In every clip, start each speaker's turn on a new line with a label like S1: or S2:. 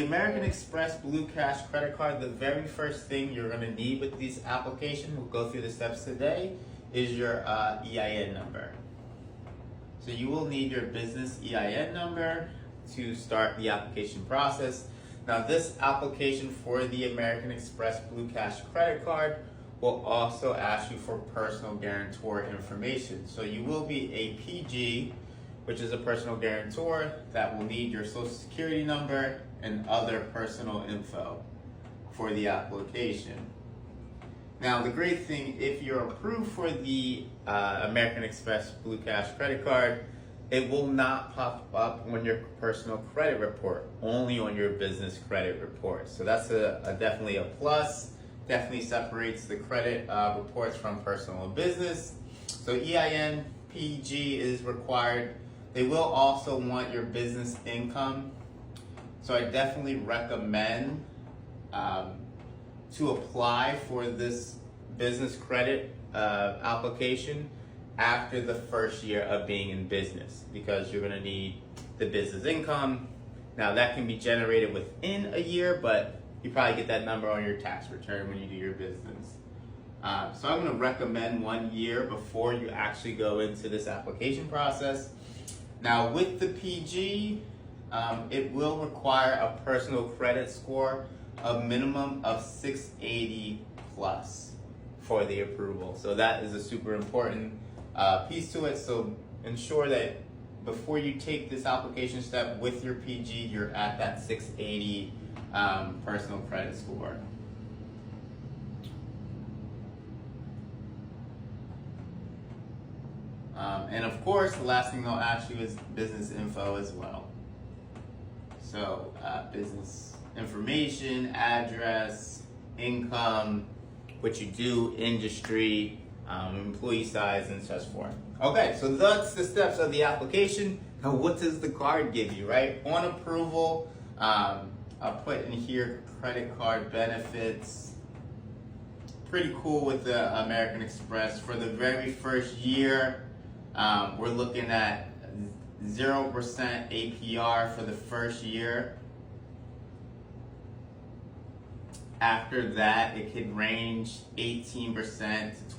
S1: The American Express Blue Cash credit card, the very first thing you're going to need with this application, we'll go through the steps today, is your EIN number. So you will need your business EIN number to start the application process. Now this application for the American Express Blue Cash credit card will also ask you for personal guarantor information. So you will be a PG, which is a personal guarantor, that will need your social security number and other personal info for the application. Now the great thing, if you're approved for the American Express Blue Cash credit card, it will not pop up on your personal credit report, only on your business credit report. So that's definitely a plus. Definitely separates the credit reports from personal and business. So EIN, PG is required. They will also want your business income. So I definitely recommend to apply for this business credit application after the first year of being in business, because you're going to need the business income. Now that can be generated within a year, but you probably get that number on your tax return when you do your business. So I'm going to recommend 1 year before you actually go into this application process. Now with the PG, it will require a personal credit score of minimum of 680 plus for the approval. So that is a super important piece to it. So ensure that before you take this application step with your PG, you're at that 680 personal credit score. And of course, the last thing they'll ask you is business info as well. So business information, address, income, what you do, industry, employee size, and such forth. Okay, so that's the steps of the application. Now, what does the card give you, right? On approval, I'll put in here credit card benefits. Pretty cool with the American Express. For the very first year, we're looking at 0% APR for the first year. After that, it could range 18% to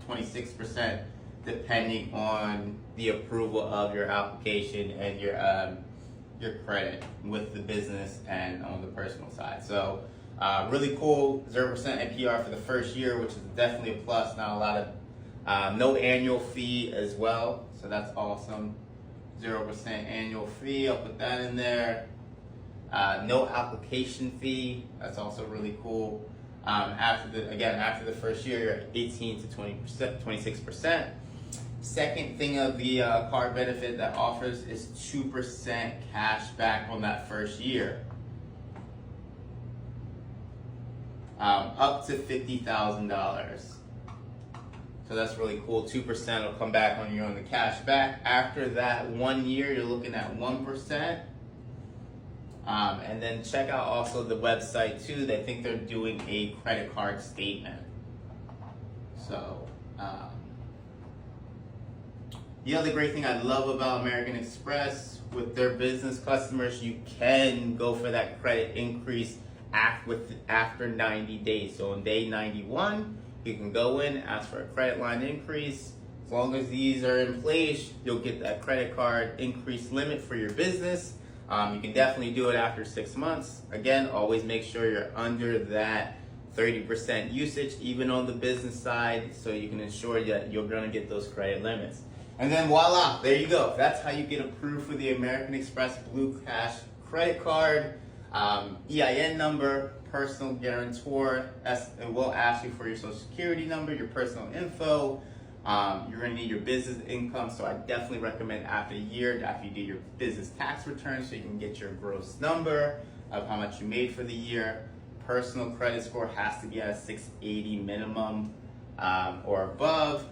S1: 26%, depending on the approval of your application and your credit with the business and on the personal side. So really cool, 0% APR for the first year, which is definitely a plus. Not a lot of no annual fee as well, so that's awesome. 0% annual fee, I'll put that in there. No application fee, that's also really cool. After the first year, you're at 18 to 20%, 26%. Second thing of the card benefit that offers is 2% cash back on that first year. Up to $50,000. So that's really cool. 2% will come back on you on the cash back. After that 1 year, you're looking at 1%. And then check out also the website too. They think they're doing a credit card statement. So the other great thing I love about American Express, with their business customers, you can go for that credit increase after 90 days. So on day 91, you can go in, ask for a credit line increase. As long as these are in place, you'll get that credit card increase limit for your business. You can definitely do it after 6 months. Again, always make sure you're under that 30% usage, even on the business side, so you can ensure that you're gonna get those credit limits. And then voila, there you go. That's how you get approved for the American Express Blue Cash credit card. EIN number, personal guarantor. It will ask you for your social security number, your personal info. You're going to need your business income, so I definitely recommend after a year, after you do your business tax return, so you can get your gross number of how much you made for the year. Personal credit score has to be at a 680 minimum or above,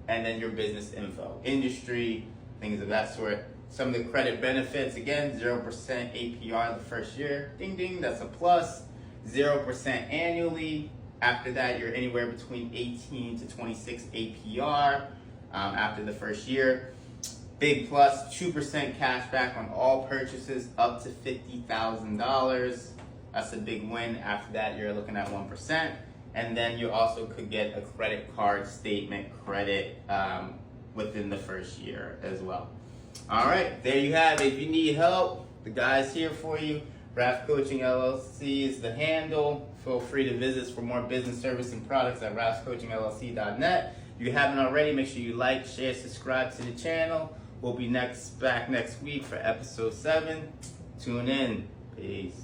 S1: and then your business info, industry, things of that sort. Some of the credit benefits, again, 0% APR the first year. Ding, ding, that's a plus. 0% annually. After that, you're anywhere between 18 to 26 APR after the first year. Big plus, 2% cash back on all purchases up to $50,000. That's a big win. After that, you're looking at 1%. And then you also could get a credit card statement credit within the first year as well. All right, there you have it. If you need help, the guy's here for you. Raft Coaching LLC is the handle. Feel free to visit us for more business service and products at raftscoachingllc.net. If you haven't already, make sure you like, share, subscribe to the channel. We'll be back next week for episode 7. Tune in. Peace.